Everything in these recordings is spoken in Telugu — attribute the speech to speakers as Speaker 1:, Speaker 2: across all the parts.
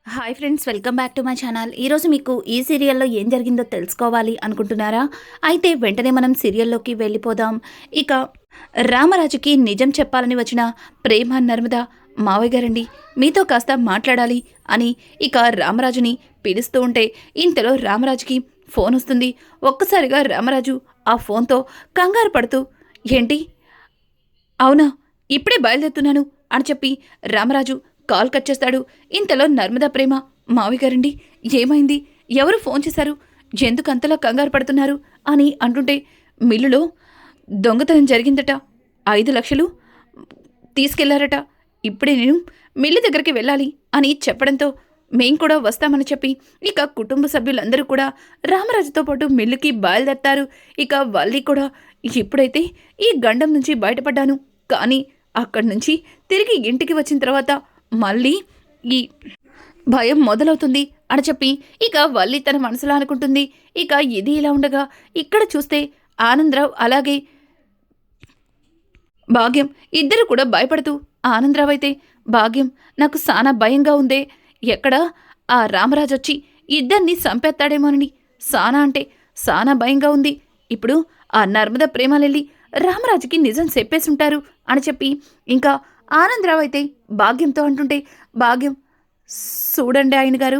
Speaker 1: Hi friends, welcome back to my channel. ఈరోజు మీకు ఈ సీరియల్లో ఏం జరిగిందో తెలుసుకోవాలి అనుకుంటున్నారా? అయితే వెంటనే మనం సీరియల్లోకి వెళ్ళిపోదాం. ఇక రామరాజుకి నిజం చెప్పాలని వచ్చిన ప్రేమ నర్మద, మావయ్య గారండి మీతో కాస్త మాట్లాడాలి అని ఇక రామరాజుని పిలుస్తూ ఉంటే ఇంతలో రామరాజుకి ఫోన్ వస్తుంది. ఒక్కసారిగా రామరాజు ఆ ఫోన్తో కంగారు పడుతూ, ఏంటి, అవునా, ఇప్పుడే బయలుదేరుతున్నాను అని చెప్పి రామరాజు కాల్ కట్ చేస్తాడు. ఇంతలో నర్మదా ప్రేమ, మావి గారండి ఏమైంది, ఎవరు ఫోన్ చేశారు, ఎందుకు అంతలా కంగారు పడుతున్నారు అని అంటుంటే, మిల్లులో దొంగతనం జరిగిందట, 5 లక్షలు తీసుకెళ్లారట, ఇప్పుడే నేను మిల్లు దగ్గరికి వెళ్ళాలి అని చెప్పడంతో మేం కూడా వస్తామని చెప్పి ఇక కుటుంబ సభ్యులందరూ కూడా రామరాజుతో పాటు మిల్లుకి బయలుదేరతారు. ఇక వల్లి కూడా, ఇప్పుడైతే ఈ గండం నుంచి బయటపడ్డాను, కానీ అక్కడి నుంచి తిరిగి ఇంటికి వచ్చిన తర్వాత మళ్ళీ ఈ భయం మొదలవుతుంది అని చెప్పి ఇక వల్లి తన మనసులో అనుకుంటుంది. ఇక ఇది ఇలా ఉండగా ఇక్కడ చూస్తే ఆనందరావు అలాగే భాగ్యం ఇద్దరు కూడా భయపడుతూ, ఆనందరావు అయితే, భాగ్యం నాకు చాలా భయంగా ఉందే, ఎక్కడ ఆ రామరాజు వచ్చి ఇద్దరిని చంపేస్తాడేమోనని సానా అంటే సానా భయంగా ఉంది, ఇప్పుడు ఆ నర్మద ప్రేమలెళ్ళి రామరాజుకి నిజం చెప్పేసుంటారు అని చెప్పి ఇంకా ఆనందరావు అయితే భాగ్యంతో అంటుంటే, భాగ్యం చూడండి ఆయన గారు,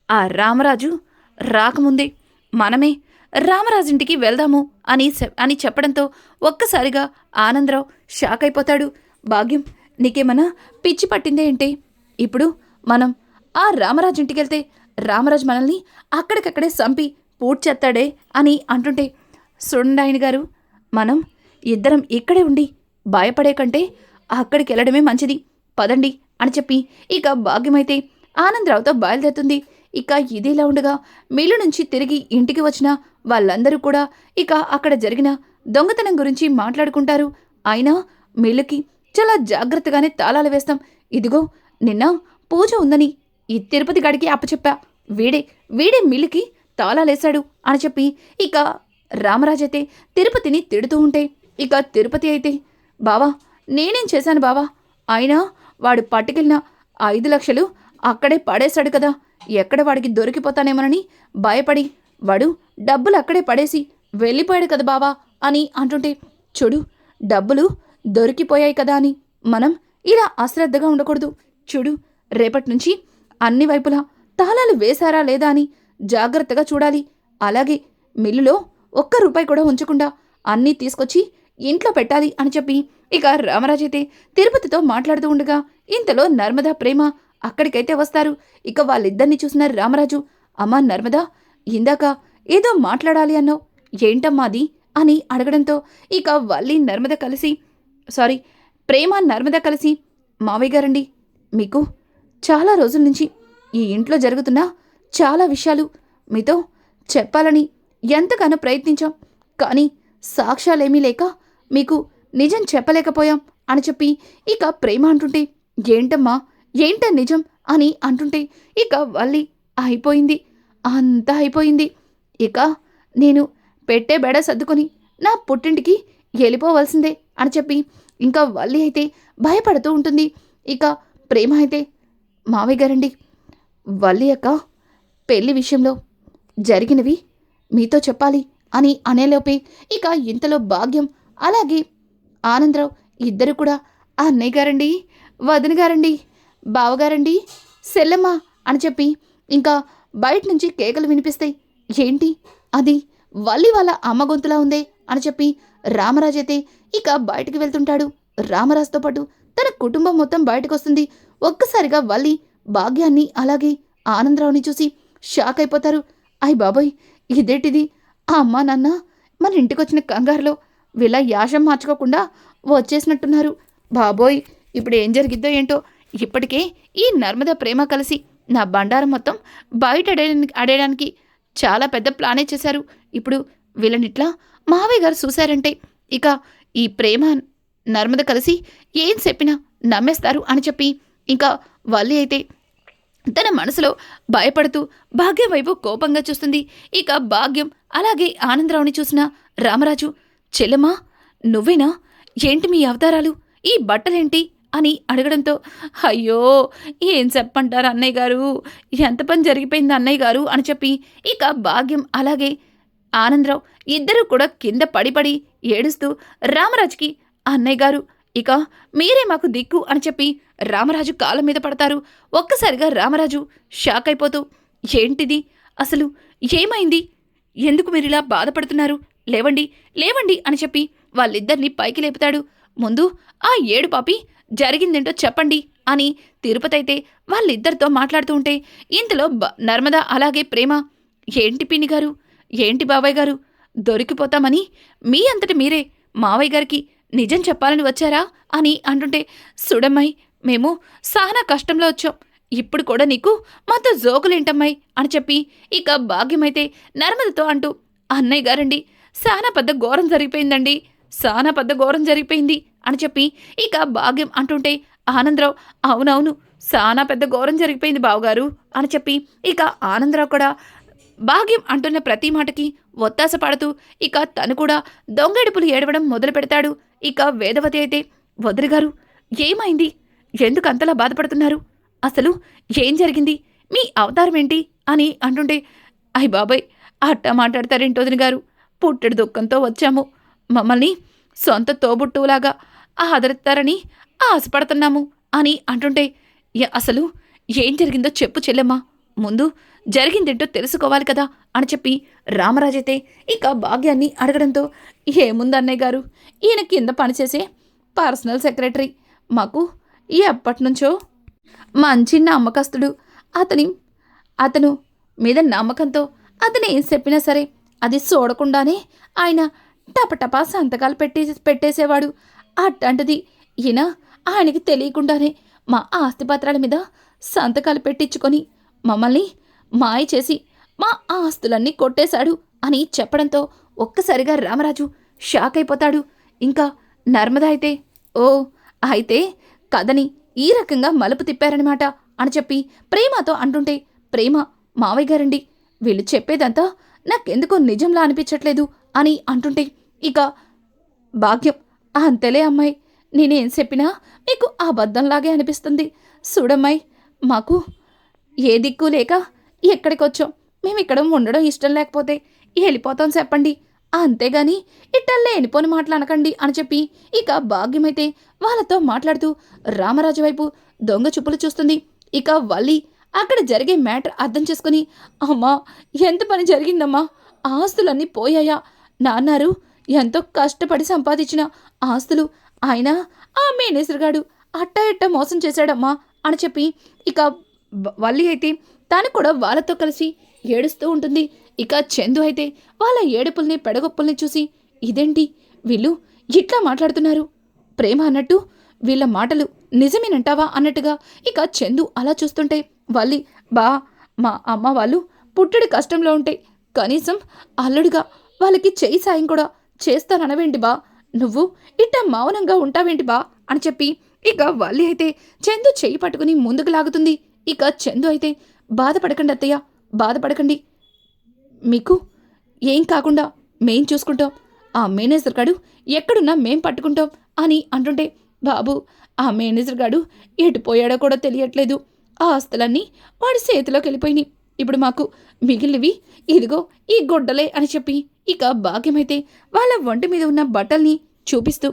Speaker 1: ఆ రామరాజు రాకముందే మనమే రామరాజుంటికి వెళ్దాము అని చెప్పడంతో ఒక్కసారిగా ఆనందరావు షాక్ అయిపోతాడు. భాగ్యం, నీకేమన్నా పిచ్చి పట్టిందే ఏంటి, ఇప్పుడు మనం ఆ రామరాజుంటికి వెళ్తే రామరాజు మనల్ని అక్కడికక్కడే చంపి పూడ్చేస్తాడే అని అంటుంటే, చూడండి ఆయన గారు, మనం ఇద్దరం ఇక్కడే ఉండి భయపడే కంటే అక్కడికి వెళ్ళడమే మంచిది, పదండి అని చెప్పి ఇక భాగ్యమైతే ఆనందరావుతో బయలుదేరుతుంది. ఇక ఇదిలా ఉండగా మిల్లు నుంచి తిరిగి ఇంటికి వచ్చిన వాళ్ళందరూ కూడా ఇక అక్కడ జరిగిన దొంగతనం గురించి మాట్లాడుకుంటారు. అయినా మిల్లుకి చాలా జాగ్రత్తగానే తాళాలు వేస్తాం, ఇదిగో నిన్న పూజ ఉందని ఈ తిరుపతి గాడికి అప్పచెప్పా, వీడే మిల్లుకి తాళాలేశాడు అని చెప్పి ఇక రామరాజైతే తిరుపతిని తిడుతూ ఉంటే ఇక తిరుపతి అయితే, బావా నేనేం చేశాను బావా, అయినా వాడు పట్టుకెళ్ళిన 5 లక్షలు అక్కడే పడేశాడు కదా, ఎక్కడ వాడికి దొరికిపోతానేమోనని భయపడి వాడు డబ్బులు అక్కడే పడేసి వెళ్ళిపోయాడు కదా బావా అని అంటుంటే, చూడు డబ్బులు దొరికిపోయాయి కదా అని మనం ఇలా అశ్రద్ధగా ఉండకూడదు, చూడు రేపటి నుంచి అన్ని వైపులా తాళాలు వేశారా లేదా అని జాగ్రత్తగా చూడాలి, అలాగే మిల్లులో ₹1 కూడా ఉంచకుండా అన్నీ తీసుకొచ్చి ఇంట్లో పెట్టాలి అని చెప్పి ఇక రామరాజైతే తిరుపతితో మాట్లాడుతూ ఉండగా ఇంతలో నర్మదా ప్రేమ అక్కడికైతే వస్తారు. ఇక వాళ్ళిద్దరిని చూసిన రామరాజు, అమ్మా నర్మదా, ఇందాక ఏదో మాట్లాడాలి అన్నావు, ఏంటమ్మా అది అని అడగడంతో ఇక వల్లి నర్మద కలిసి ప్రేమ నర్మద కలిసి, మావయ్య గారండి మీకు చాలా రోజుల నుంచి ఈ ఇంట్లో జరుగుతున్న చాలా విషయాలు మీతో చెప్పాలని ఎంతగానో ప్రయత్నించాం, కానీ సాక్ష్యాలేమీ లేక మీకు నిజం చెప్పలేకపోయాం అని చెప్పి ఇక ప్రేమ అంటుంటే, ఏంటమ్మా ఏంట నిజం అని అంటుంటే ఇక వల్లి, అయిపోయింది, అంతా అయిపోయింది, ఇక నేను పెట్టే బెడ సర్దుకొని నా పుట్టింటికి వెళ్ళిపోవలసిందే అని చెప్పి ఇంకా వల్లి అయితే భయపడుతూ ఉంటుంది. ఇక ప్రేమ అయితే, మావయ్య గారండి, వల్లి యొక్క పెళ్లి విషయంలో జరిగినవి మీతో చెప్పాలి అని అనేలోపే ఇక ఇంతలో భాగ్యం అలాగే ఆనందరావు ఇద్దరు కూడా, అన్నయ్య గారండి, వదిన గారండి, బావగారండి, సెల్లమ్మ అని చెప్పి ఇంకా బయట నుంచి కేకలు వినిపిస్తాయి. ఏంటి అది వల్లి వాళ్ళ అమ్మ గొంతులా ఉందే అని చెప్పి రామరాజు అయితే ఇక బయటికి వెళ్తుంటాడు. రామరాజుతో పాటు తన కుటుంబం మొత్తం బయటకు వస్తుంది. ఒక్కసారిగా వల్లి భాగ్యాన్ని అలాగే ఆనందరావుని చూసి షాక్ అయిపోతారు. అయ్ బాబోయ్, ఇదేంటిది, ఆ అమ్మా నాన్న మన ఇంటికొచ్చిన కంగారులో వీళ్ళ యాషం మార్చుకోకుండా వచ్చేసినట్టున్నారు, బాబోయ్ ఇప్పుడు ఏం జరిగిద్దో ఏంటో, ఇప్పటికే ఈ నర్మద ప్రేమ కలిసి నా బండారం మొత్తం బయట అడేయడానికి చాలా పెద్ద ప్లానే చేశారు, ఇప్పుడు వీళ్ళనిట్లా మావయ్య గారు చూశారంటే ఇక ఈ ప్రేమ నర్మద కలిసి ఏం చెప్పినా నమ్మేస్తారు అని చెప్పి ఇంకా వల్లి అయితే తన మనసులో భయపడుతూ భాగ్యం వైపు కోపంగా చూస్తుంది. ఇక భాగ్యం అలాగే ఆనందరావుని చూసిన రామరాజు, చెల్లెమ్మా నువ్వేనా, ఏంటి మీ అవతారాలు, ఈ బట్టలేంటి అని అడగడంతో, అయ్యో ఏం చెప్పంటారు అన్నయ్య గారు, ఎంత పని జరిగిపోయింది అన్నయ్య గారు అని చెప్పి ఇక భాగ్యం అలాగే ఆనందరావు ఇద్దరూ కూడా కింద పడి ఏడుస్తూ రామరాజుకి, అన్నయ్య గారు ఇక మీరే మాకు దిక్కు అని చెప్పి రామరాజు కాళ్ళ మీద పడతారు. ఒక్కసారిగా రామరాజు షాక్ అయిపోతూ, ఏంటిది, అసలు ఏమైంది, ఎందుకు మీరిలా బాధపడుతున్నారు, లేవండి లేవండి అని చెప్పి వాళ్ళిద్దరినీ పైకి లేపుతాడు. ముందు ఆ ఏడు పాపి జరిగిందేంటో చెప్పండి అని తిరుపతి అయితే వాళ్ళిద్దరితో మాట్లాడుతూ ఉంటే ఇంతలో నర్మద అలాగే ప్రేమ, ఏంటి పిన్ని గారు, ఏంటి బాబాయ్ గారు, దొరికిపోతామని మీ అంతటి మీరే మావయ్య గారికి నిజం చెప్పాలని వచ్చారా అని అంటుంటే, సుడమ్మాయి మేము సానా కష్టంలో వచ్చాం, ఇప్పుడు కూడా నీకు మాతో జోకులేంటమ్మాయి అని చెప్పి ఇక భాగ్యమైతే నర్మదతో అంటూ, అన్నయ్య గారండి సానా పెద్ద ఘోరం జరిగిపోయిందండి, సానా పెద్ద ఘోరం జరిగిపోయింది అని చెప్పి ఇక భాగ్యం అంటుంటే ఆనందరావు, అవునవును సానా పెద్ద ఘోరం జరిగిపోయింది బావగారు అని చెప్పి ఇక ఆనందరావు కూడా భాగ్యం అంటున్న ప్రతి మాటకి ఒత్తాస పడుతూ ఇక తను కూడా దొంగెడుపులు ఏడవడం మొదలు పెడతాడు. ఇక వేదవతి అయితే, వదిలిగారు ఏమైంది, ఎందుకు అంతలా బాధపడుతున్నారు, అసలు ఏం జరిగింది, మీ అవతారం ఏంటి అని అంటుంటే, అయ్ బాబాయ్ అట్టా మాట్లాడతారేంటి వదిన గారు, పుట్టెడు దుఃఖంతో వచ్చాము, మమ్మల్ని సొంత తోబుట్టులాగా ఆదరిస్తారని ఆశపడుతున్నాము అని అంటుంటే, అసలు ఏం జరిగిందో చెప్పు చెల్లెమ్మా, ముందు జరిగిందేంటో తెలుసుకోవాలి కదా అని చెప్పి రామరాజైతే ఇక భాగ్యాన్ని అడగడంతో, ఏముందన్నయ్య గారు, ఈయన కింద పనిచేసే పర్సనల్ సెక్రటరీ, మాకు ఎప్పటినుంచో మంచి నమ్మకస్తుడు, అతను మీద నమ్మకంతో అతను ఏం చెప్పినా సరే అది చూడకుండానే ఆయన టపటపా సంతకాలు పెట్టేసేవాడు. అట్లాంటిది ఈయన ఆయనకి తెలియకుండానే మా ఆస్తిపత్రాల మీద సంతకాలు పెట్టించుకొని మమ్మల్ని మాయ చేసి మా ఆస్తులన్నీ కొట్టేశాడు అని చెప్పడంతో ఒక్కసారిగా రామరాజు షాక్ అయిపోతాడు. ఇంకా నర్మద అయితే, ఓ అయితే కథని ఈ రకంగా మలుపు తిప్పారనమాట అని చెప్పి ప్రేమతో అంటుంటే, ప్రేమ, మావయ్య గారండి వీళ్ళు చెప్పేదంతా నాకెందుకో నిజంలా అనిపించట్లేదు అని అంటుంటే ఇక భాగ్యం, అంతేలే అమ్మాయి, నేనేం చెప్పినా మీకు అబద్ధంలాగే అనిపిస్తుంది, చూడమ్మాయి మాకు ఏ దిక్కు లేక ఎక్కడికొచ్చాం, మేము ఇక్కడ ఉండడం ఇష్టం లేకపోతే వెళ్ళిపోతాం చెప్పండి, అంతేగాని ఇట్లా లేనిపోని మాటలు అనకండి అని చెప్పి ఇక భాగ్యమైతే వాళ్ళతో మాట్లాడుతూ రామరాజు వైపు దొంగ చూపులు చూస్తుంది. ఇక వల్లి అక్కడ జరిగే మ్యాటర్ అర్థం చేసుకుని, అమ్మా ఎంత పని జరిగిందమ్మా, ఆస్తులన్నీ పోయాయా, నాన్నారు ఎంతో కష్టపడి సంపాదించిన ఆస్తులు ఆయన ఆ మేనేజర్గాడు అట్టా ఇట్టా మోసం చేశాడమ్మా అని చెప్పి ఇక వల్లి అయితే తాను కూడా వాళ్ళతో కలిసి ఏడుస్తూ ఉంటుంది. ఇక చందు అయితే వాళ్ళ ఏడుపుల్ని పెడగొప్పుల్ని చూసి, ఇదేంటి వీళ్ళు ఇట్లా మాట్లాడుతున్నారు, ప్రేమ అన్నట్టు వీళ్ళ మాటలు నిజమేనంటావా అన్నట్టుగా ఇక చందు అలా చూస్తుంటే వల్లి, బా మా అమ్మ వాళ్ళు పుట్టడి కష్టంలో ఉంటే కనీసం అల్లుడిగా వాళ్ళకి చేయి సాయం కూడా చేస్తాననవేంటి బా, నువ్వు ఇట్ట మౌనంగా ఉంటావేంటి బా అని చెప్పి ఇక వల్లి అయితే చందు చెయ్యి పట్టుకుని ముందుకు లాగుతుంది. ఇక చందు అయితే, బాధపడకండి అత్తయ్య, బాధపడకండి, మీకు ఏం కాకుండా మేం చూసుకుంటాం, ఆ మేనేజర్ గాడు ఎక్కడున్నా మేం పట్టుకుంటాం అని అంటుంటే, బాబు ఆ మేనేజర్ గాడు ఎటుపోయాడో కూడా తెలియట్లేదు, ఆ ఆస్తులన్నీ వాడి చేతిలోకి వెళ్ళిపోయినాయి, ఇప్పుడు మాకు మిగిలినవి ఇదిగో ఈ గుడ్డలే అని చెప్పి ఇక భాగ్యమైతే వాళ్ళ ఒంటి మీద ఉన్న బట్టల్ని చూపిస్తూ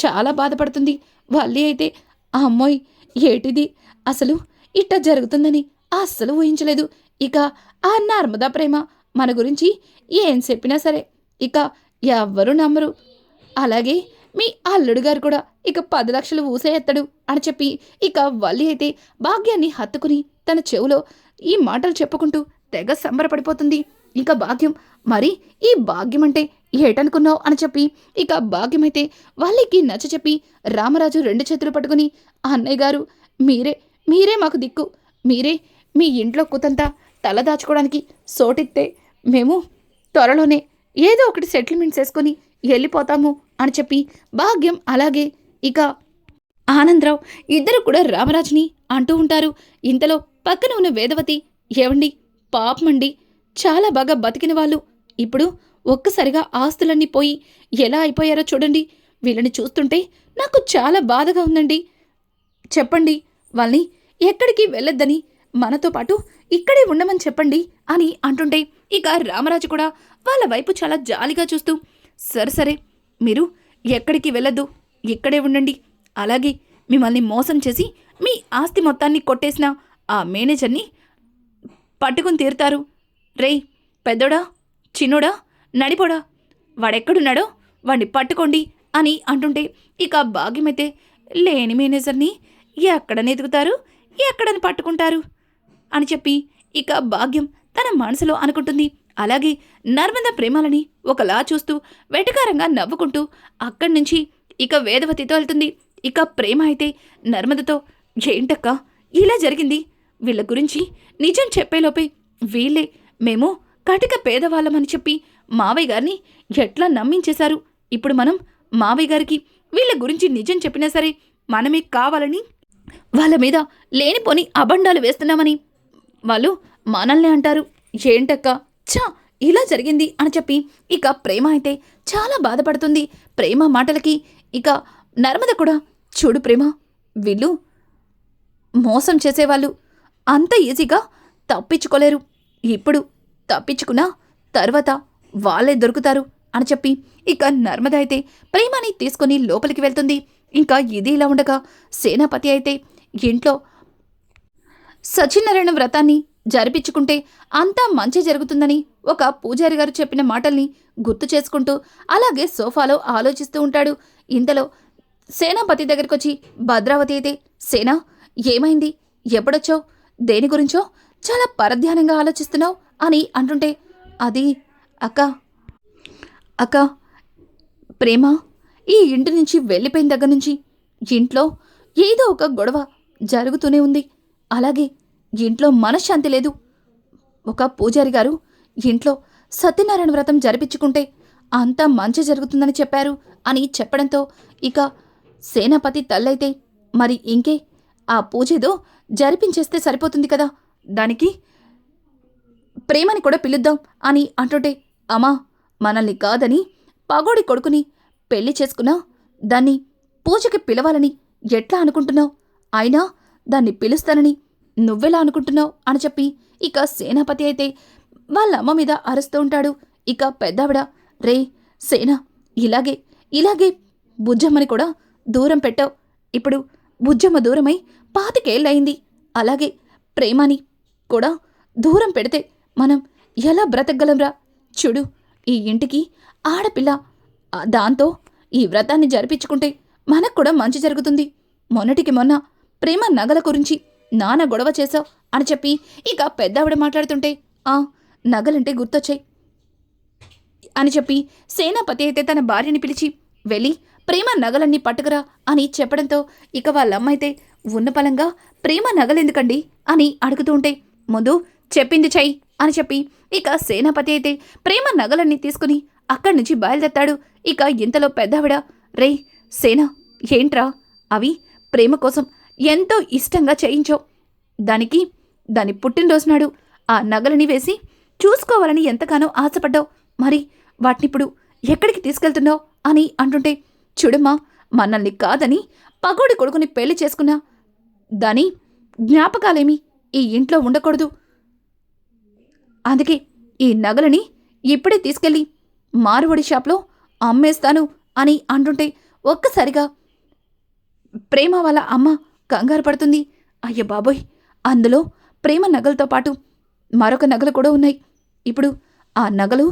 Speaker 1: చాలా బాధపడుతుంది. వల్లి అయితే, అమ్మోయ్ ఏటిది, అసలు ఇట్ట జరుగుతుందని అస్సలు ఊహించలేదు, ఇక ఆ నర్మదా ప్రేమ మన గురించి ఏం చెప్పినా సరే ఇక ఎవ్వరూ నమ్మరు, అలాగే మీ అల్లుడు గారు కూడా ఇక 10 లక్షలు ఊసేయెత్తడు అని చెప్పి ఇక వల్లి అయితే భాగ్యాన్ని హత్తుకుని తన చెవులో ఈ మాటలు చెప్పుకుంటూ తెగ సంబరపడిపోతుంది. ఇక భాగ్యం, మరి ఈ భాగ్యం అంటే ఏటనుకున్నావు అని చెప్పి ఇక భాగ్యమైతే వల్లికి నచ్చ చెప్పి రామరాజు 2 చేతులు పట్టుకుని, అన్నయ్య గారు మీరే మాకు దిక్కు, మీరే మీ ఇంట్లో కూతంతా తల దాచుకోవడానికి సోటిస్తే మేము త్వరలోనే ఏదో ఒకటి సెటిల్మెంట్ చేసుకొని వెళ్ళిపోతాము అని చెప్పి భాగ్యం అలాగే ఇక ఆనందరావు ఇద్దరు కూడా రామరాజుని అంటూ ఉంటారు. ఇంతలో పక్కన ఉన్న వేదవతి, ఏవండి పాపమండి, చాలా బాగా బతికిన వాళ్ళు ఇప్పుడు ఒక్కసారిగా ఆస్తులన్నీ పోయి ఎలా అయిపోయారో చూడండి, వీళ్ళని చూస్తుంటే నాకు చాలా బాధగా ఉందండి, చెప్పండి, వాళ్ళని ఎక్కడికి వెళ్ళొద్దని, మనతో పాటు ఇక్కడే ఉండమని చెప్పండి అని అంటుంటే ఇక రామరాజు కూడా వాళ్ళ వైపు చాలా జాలిగా చూస్తూ, సరే సరే, మీరు ఎక్కడికి వెళ్ళొద్దు, ఇక్కడే ఉండండి. అలాగే మిమ్మల్ని మోసం చేసి మీ ఆస్తి మొత్తాన్ని కొట్టేసిన ఆ మేనేజర్ని పట్టుకుని తీరుతారు. రేయ్ పెద్దోడా, చిన్నోడా, నడిపోడా, వాడెక్కడున్నాడో వాడిని పట్టుకోండి అని అంటుంటే ఇక భాగ్యమైతే, లేని మేనేజర్ని ఎక్కడని ఎదుగుతారు, ఎక్కడని పట్టుకుంటారు అని చెప్పి ఇక భాగ్యం తన మనసులో అనుకుంటుంది. అలాగే నర్మద ప్రేమలని ఒకలా చూస్తూ వెటకారంగా నవ్వుకుంటూ అక్కడి నుంచి ఇక వేదవతితో వెళ్తుంది. ఇక ప్రేమ అయితే నర్మదతో, ఏంటక్క ఇలా జరిగింది, వీళ్ళ గురించి నిజం చెప్పేలోపే వీళ్ళే మేము కటిక పేదవాళ్ళమని చెప్పి మావయ్య గారిని ఎట్లా నమ్మించేశారు. ఇప్పుడు మనం మావయ్య గారికి వీళ్ళ గురించి నిజం చెప్పినా సరే మనమే కావాలని వాళ్ళ మీద లేనిపోని అబండాలు వేస్తున్నామని వాళ్ళు మనల్ని అంటారు. ఏంటక్క చా ఇలా జరిగింది అని చెప్పి ఇక ప్రేమ అయితే చాలా బాధపడుతుంది. ప్రేమ మాటలకి ఇక నర్మద కూడా, చూడు ప్రేమ, వీళ్ళు మోసం చేసేవాళ్ళు అంత ఈజీగా తప్పించుకోలేరు. ఇప్పుడు తప్పించుకున్నా తర్వాత వాళ్ళే దొరుకుతారు అని చెప్పి ఇక నర్మద అయితే ప్రేమని తీసుకుని లోపలికి వెళ్తుంది. ఇంకా ఇది ఇలా ఉండగా సేనాపతి అయితే ఇంట్లో సత్యనారాయణ వ్రతాన్ని జరిపించుకుంటే అంతా మంచి జరుగుతుందని ఒక పూజారి గారు చెప్పిన మాటల్ని గుర్తు చేసుకుంటూ అలాగే సోఫాలో ఆలోచిస్తూ ఉంటాడు. ఇంతలో సేనాపతి దగ్గరికొచ్చి భద్రావతి అయితే, సేనా ఏమైంది, ఎప్పుడొచ్చావు, దేని గురించో చాలా పరధ్యానంగా ఆలోచిస్తున్నావు అని అంటుంటే, అది అక్క అక్క ప్రేమ ఈ ఇంటి నుంచి వెళ్ళిపోయిన దగ్గర నుంచి ఇంట్లో ఏదో ఒక గొడవ జరుగుతూనే ఉంది. అలాగే ఇంట్లో మనశ్శాంతి లేదు. ఒక పూజారి గారు ఇంట్లో సత్యనారాయణ వ్రతం జరిపించుకుంటే అంతా మంచి జరుగుతుందని చెప్పారు అని చెప్పడంతో ఇక సేనాపతి తల్లైతే, మరి ఇంకే, ఆ పూజేదో జరిపించేస్తే సరిపోతుంది కదా, దానికి ప్రేమని కూడా పిలుద్దాం అని అంటుంటే, అమ్మా మనల్ని కాదని పగోడి కొడుకుని పెళ్లి చేసుకున్నా దాన్ని పూజకి పిలవాలని ఎట్లా అనుకుంటున్నావు, అయినా దాన్ని పిలుస్తానని నువ్వెలా అనుకుంటున్నావు అని చెప్పి ఇక సేనాపతి అయితే వాళ్ళ అమ్మ మీద అరుస్తూ ఉంటాడు. ఇక పెద్దావిడ, రే సేనా, ఇలాగే బుజ్జమ్మని కూడా దూరం పెట్టావు. ఇప్పుడు బుజ్జమ్మ దూరమై 25 ఏళ్ళయింది. అలాగే ప్రేమని కూడా దూరం పెడితే మనం ఎలా బ్రతకగలంరా? చూడు, ఈ ఇంటికి ఆడపిల్ల, దాంతో ఈ వ్రతాన్ని జరిపించుకుంటే మనకు కూడా మంచి జరుగుతుంది. మొన్నటికి మొన్న ప్రేమ నగల గురించి నాన్న గొడవ చేశావు అని చెప్పి ఇక పెద్దావిడ మాట్లాడుతుంటే, నగలంటే గుర్తొచ్చాయి అని చెప్పి సేనాపతి అయితే తన భార్యని పిలిచి వెళ్ళి ప్రేమ నగలన్నీ పట్టుకురా అని చెప్పడంతో ఇక వాళ్ళమ్మ అయితే ఉన్న పలంగా ప్రేమ నగలెందుకండి అని అడుగుతూ ఉంటే, ముందు చెప్పింది చెయ్యి అని చెప్పి ఇక సేనాపతి అయితే ప్రేమ నగలన్నీ తీసుకుని అక్కడి నుంచి బయలుదేరతాడు. ఇక ఇంతలో పెద్దావిడ, రే సేనా, ఏంట్రా, అవి ప్రేమ కోసం ఎంతో ఇష్టంగా చేయించావు. దాని పుట్టినరోజునాడు ఆ నగలని వేసి చూసుకోవాలని ఎంతగానో ఆశపడ్డావు. మరి వాటినిప్పుడు ఎక్కడికి తీసుకెళ్తున్నావు అని అంటుంటే, చూడమ్మా, మనల్ని కాదని పగోడి కొడుకుని పెళ్లి చేసుకున్నా దాని జ్ఞాపకాలేమి ఈ ఇంట్లో ఉండకూడదు. అందుకే ఈ నగలని ఇప్పుడే తీసుకెళ్ళి మారువడి షాప్లో అమ్మేస్తాను అని అంటుంటే ఒక్కసారిగా ప్రేమ వాళ్ళ అమ్మ కంగారు పడుతుంది. అయ్య బాబోయ్, అందులో ప్రేమ నగలతో పాటు మరొక నగలు కూడా ఉన్నాయి. ఇప్పుడు ఆ నగలు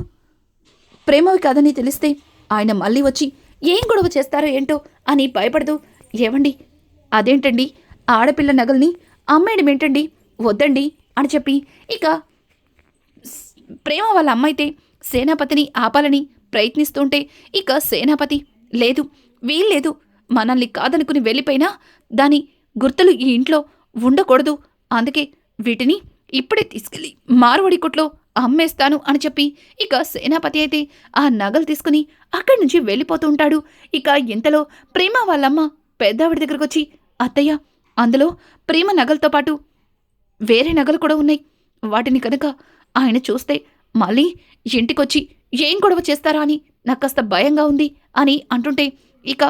Speaker 1: ప్రేమవి కాదని తెలిస్తే ఆయన మళ్ళీ వచ్చి ఏం గొడవ చేస్తారో ఏంటో అని భయపడదు. ఏవండి, అదేంటండి, ఆడపిల్ల నగల్ని అమ్మేయడమేంటండి, వద్దండి అని చెప్పి ఇక ప్రేమ వాళ్ళ అమ్మ అయితే సేనాపతిని ఆపాలని ప్రయత్నిస్తుంటే ఇక సేనాపతి, లేదు వీల్లేదు, మనల్ని కాదనుకుని వెళ్ళిపోయినా దాని గుర్తులు ఈ ఇంట్లో ఉండకూడదు. అందుకే వీటిని ఇప్పుడే తీసుకెళ్ళి మార్వడి కొట్లో అమ్మేస్తాను అని చెప్పి ఇక సేనాపతి అయితే ఆ నగలు తీసుకుని అక్కడి నుంచి వెళ్ళిపోతూ ఉంటాడు. ఇక ఇంతలో ప్రేమ వాళ్ళమ్మ పెద్దావిడి దగ్గరకు వచ్చి, అత్తయ్య, అందులో ప్రేమ నగలతో పాటు వేరే నగలు కూడా ఉన్నాయి. వాటిని కనుక ఆయన చూస్తే మళ్ళీ ఇంటికొచ్చి ఏం గొడవ చేస్తారా అని నాకు కాస్త భయంగా ఉంది అని అంటుంటే ఇక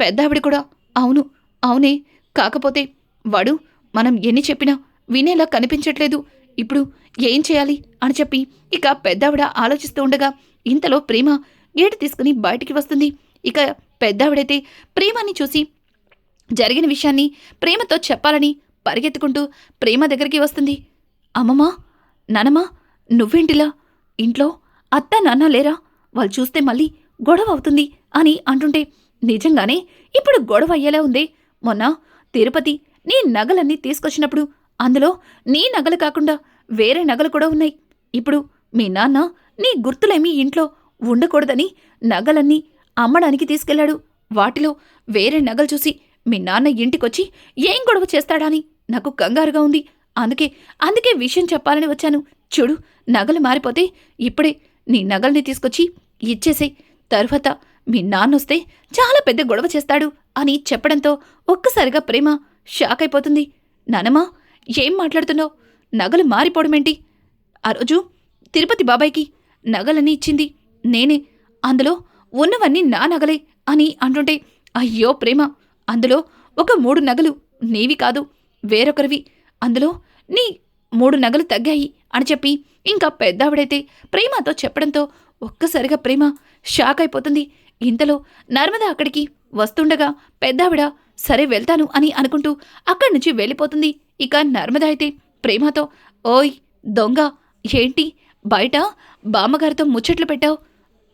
Speaker 1: పెద్దావిడ కూడా, అవునే, కాకపోతే వాడు మనం ఎన్ని చెప్పినా వినేలా కనిపించట్లేదు. ఇప్పుడు ఏం చేయాలి అని చెప్పి ఇక పెద్దావిడ ఆలోచిస్తూ ఉండగా ఇంతలో ప్రేమ గేటు తీసుకుని బయటికి వస్తుంది. ఇక పెద్దావిడైతే ప్రేమని చూసి జరిగిన విషయాన్ని ప్రేమతో చెప్పాలని పరిగెత్తుకుంటూ ప్రేమ దగ్గరికి వస్తుంది. అమ్మమ్మా, నానమ్మా, నువ్వేంటిలా? ఇంట్లో అత్త నాన్న లేరా? వాళ్ళు చూస్తే మళ్ళీ గొడవ అవుతుంది అని అంటుంటే, నిజంగానే ఇప్పుడు గొడవ అయ్యేలా ఉంది. మొన్న తిరుపతి నీ నగలన్నీ తీసుకొచ్చినప్పుడు అందులో నీ నగలు కాకుండా వేరే నగలు కూడా ఉన్నాయి. ఇప్పుడు మీ నాన్న నీ గుర్తులేమీ ఇంట్లో ఉండకూడదని నగలన్నీ అమ్మడానికి తీసుకెళ్లాడు. వాటిలో వేరే నగలు చూసి మీ నాన్న ఇంటికొచ్చి ఏం గొడవ చేస్తాడా అని నాకు కంగారుగా ఉంది. అందుకే విషయం చెప్పాలని వచ్చాను. చూడు, నగలు మారిపోతే ఇప్పుడే నీ నగల్ని తీసుకొచ్చి ఇచ్చేసే. తరువాత మీ నాన్నొస్తే చాలా పెద్ద గొడవ చేస్తాడు అని చెప్పడంతో ఒక్కసారిగా ప్రేమ షాక్ అయిపోతుంది. నానమ్మా, ఏం మాట్లాడుతున్నావు? నగలు మారిపోవడమేంటి? ఆ రోజు తిరుపతి బాబాయ్కి నగలన్నీ ఇచ్చింది నేనే. అందులో ఉన్నవన్నీ నా నగలే అని అంటుంటే, అయ్యో ప్రేమ, అందులో ఒక 3 నగలు నీవి కాదు, వేరొకరివి. అందులో నీ 3 నగలు తగ్గాయి అని చెప్పి ఇంకా పెద్దావిడైతే ప్రేమతో చెప్పడంతో ఒక్కసారిగా ప్రేమ షాక్ అయిపోతుంది. ఇంతలో నర్మద అక్కడికి వస్తుండగా పెద్దావిడ సరే వెళ్తాను అని అనుకుంటూ అక్కడి నుంచి వెళ్ళిపోతుంది. ఇక నర్మద అయితే ప్రేమతో, ఓయ్ దొంగ, ఏంటి బయట బామ్మగారితో ముచ్చట్లు పెట్టావు?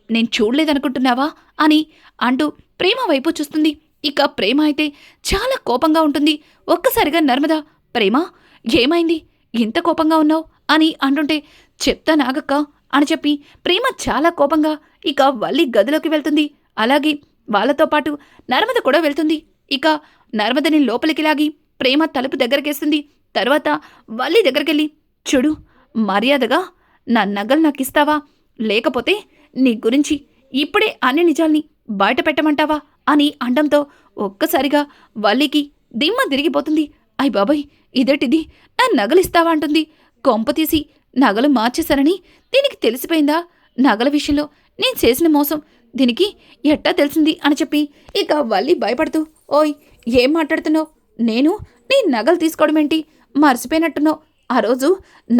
Speaker 1: నేను చూడలేదనుకుంటున్నావా అని అంటూ ప్రేమ వైపు చూస్తుంది. ఇక ప్రేమ అయితే చాలా కోపంగా ఉంటుంది. ఒక్కసారిగా నర్మద, ప్రేమ ఏమైంది, ఇంత కోపంగా ఉన్నావు అని అంటుంటే, చెప్తానాగక్క అని చెప్పి ప్రేమ చాలా కోపంగా ఇక వల్లి గదిలోకి వెళ్తుంది. అలాగే వాళ్ళతో పాటు నర్మద కూడా వెళ్తుంది. ఇక నర్మదని లోపలికి లాగి ప్రేమ తలుపు దగ్గరకేస్తుంది. తర్వాత వల్లి దగ్గరికెళ్ళి, చూడు, మర్యాదగా నా నగలు నాకిస్తావా, లేకపోతే నీ గురించి ఇప్పుడే అన్ని నిజాల్ని బయట పెట్టమంటావా అని అండంతో ఒక్కసారిగా వల్లికి దిమ్మ తిరిగిపోతుంది. అయ్ బాబాయ్, ఇదేటిది, నా నగలిస్తావా అంటుంది. కొంపతీసి నగలు మార్చేశానని దీనికి తెలిసిపోయిందా? నగల విషయంలో నేను చేసిన మోసం దీనికి ఎట్టా తెలిసింది అని చెప్పి ఇక వల్లి భయపడుతూ, ఓయ్ ఏం మాట్లాడుతున్నావు? నేను నీ నగలు తీసుకోవడమేంటి? మర్చిపోయినట్టున్నావు. ఆ రోజు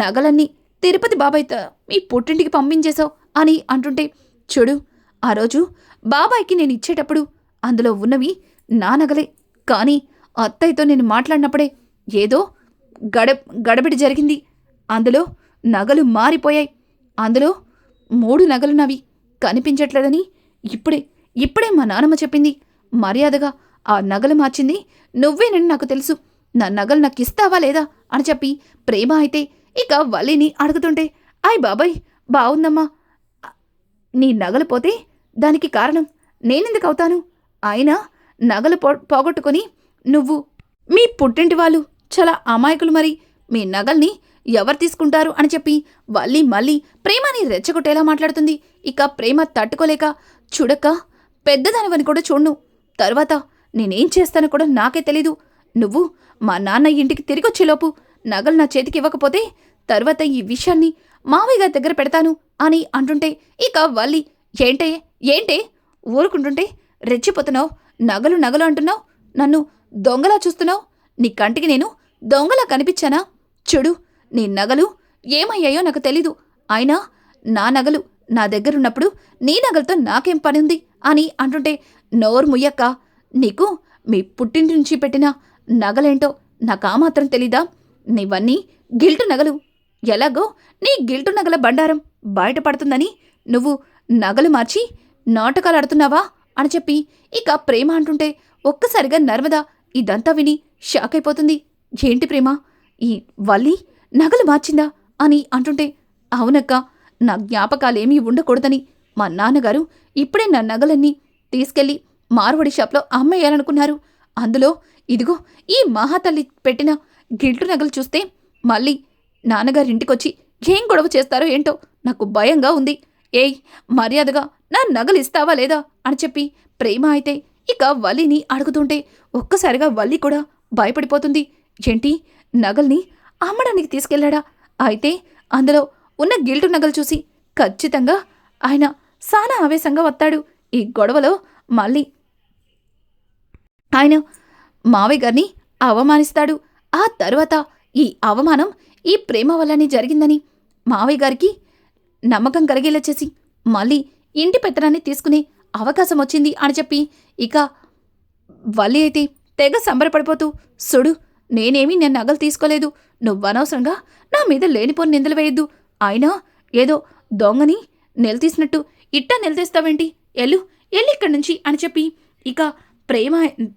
Speaker 1: నగలన్నీ తిరుపతి బాబాయ్తో మీ పుట్టింటికి పంపించేశావు అని అంటుంటే, చూడు, ఆ రోజు బాబాయ్కి నేను ఇచ్చేటప్పుడు అందులో ఉన్నవి నా నగలే. కానీ అత్తయ్యతో నేను మాట్లాడినప్పుడే ఏదో గడబిడి జరిగింది. అందులో నగలు మారిపోయాయి. అందులో 3 నగలు నావి కనిపించట్లేదని ఇప్పుడే మా నానమ్మ చెప్పింది. మర్యాదగా ఆ నగలు మార్చింది నువ్వేనని నాకు తెలుసు. నా నగలు నాకు ఇస్తావా లేదా అని చెప్పి ప్రేమ అయితే ఇక వల్లిని అడుగుతుంటే, అయ్ బాబాయ్, బావుందమ్మా, నీ నగలు పోతే దానికి కారణం నేనెందుకు అవుతాను? అయినా నగలు పోగొట్టుకొని నువ్వు, మీ పుట్టింటి వాళ్ళు చాలా అమాయకులు, మరి మీ నగల్ని ఎవరు తీసుకుంటారు అని చెప్పి వల్లి మళ్ళీ ప్రేమని రెచ్చగొట్టేలా మాట్లాడుతుంది. ఇక ప్రేమ తట్టుకోలేక, చూడక్క, పెద్దదానివని కూడా చూడ్ను, తర్వాత నేనేం చేస్తానో కూడా నాకే తెలీదు. నువ్వు మా నాన్న ఇంటికి తిరిగొచ్చేలోపు నగలు నా చేతికి ఇవ్వకపోతే తర్వాత ఈ విషయాన్ని మావయ్య గారి దగ్గర పెడతాను అని అంటుంటే, ఇక వల్లి, ఏంటే ఊరుకుంటుంటే రెచ్చిపోతున్నావు? నగలు అంటున్నావు, నన్ను దొంగలా చూస్తున్నావు. నీ కంటికి నేను దొంగలా కనిపించానా? చూడు, నీ నగలు ఏమయ్యాయో నాకు తెలీదు. అయినా నా నగలు నా దగ్గరున్నప్పుడు నీ నగలతో నాకేం పనింది అని అంటుంటే, నోరు ముయ్యక్క, నీకు మీ పుట్టింటి నుంచి పెట్టిన నగలేంటో నాకు ఆ మాత్రం తెలీదా? నీవన్నీ గిల్టు నగలు. ఎలాగో నీ గిల్టు నగల బండారం బయటపడుతుందని నువ్వు నగలు మార్చి నాటకాలాడుతున్నావా అని చెప్పి ఇక ప్రేమ అంటుంటే ఒక్కసారిగా నర్మద ఇదంతా విని షాక్ అయిపోతుంది. ఏంటి ప్రేమ, ఈ వల్లి నగలు మార్చిందా అని అంటుంటే, అవునక్క, నా జ్ఞాపకాలేమీ ఉండకూడదని మా నాన్నగారు ఇప్పుడే నా నగలన్నీ తీసుకెళ్లి మార్వడి షాప్లో అమ్మేయాలనుకున్నారు. అందులో ఇదిగో ఈ మహాతల్లి పెట్టిన గిల్టు నగలు చూస్తే మళ్ళీ నాన్నగారింటికొచ్చి ఏం గొడవ చేస్తారో ఏంటో నాకు భయంగా ఉంది. ఏయ్, మర్యాదగా నా నగలు ఇస్తావా లేదా అని చెప్పి ప్రేమ అయితే ఇక వల్లిని అడుగుతుంటే ఒక్కసారిగా వల్లి కూడా భయపడిపోతుంది. ఏంటి, నగల్ని అమ్మడానికి తీసుకెళ్లాడా? అయితే అందులో ఉన్న గిల్టు నగలు చూసి ఖచ్చితంగా ఆయన చాలా ఆవేశంగా వస్తాడు. ఈ గొడవలో మళ్ళీ ఆయన మావయ్య గారిని అవమానిస్తాడు. ఆ తరువాత ఈ అవమానం ఈ ప్రేమ వల్లనే జరిగిందని మావయ్య గారికి నమ్మకం కలిగేలా చేసి మళ్ళీ ఇంటి పెత్తనాన్ని తీసుకునే అవకాశం వచ్చింది అని చెప్పి ఇక వల్లి అయితే తెగ సంబరపడిపోతూ, సుడు నేనేమీ నేను నగలు తీసుకోలేదు, నువ్వనవసరంగా నా మీద లేనిపోని నిందలు వేయొద్దు, అయినా ఏదో దొంగని నిలదీసినట్టు ఇట్టా నిలదీస్తావేంటి, ఎల్లు ఇక్కడి నుంచి అని చెప్పి ఇక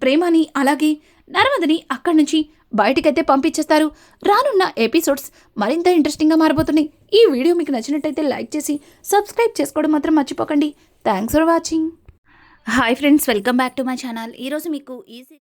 Speaker 1: ప్రేమని అలాగే నర్మదని అక్కడి నుంచి బయటికైతే పంపించేస్తారు. రానున్న ఎపిసోడ్స్ మరింత ఇంట్రెస్టింగ్గా మారబోతున్నాయి. ఈ వీడియో మీకు నచ్చినట్టయితే లైక్ చేసి సబ్స్క్రైబ్ చేసుకోవడం మాత్రం మర్చిపోకండి. Thanks for watching. Hi friends, welcome back to my channel. ఈరోజు మీకు ఈజీ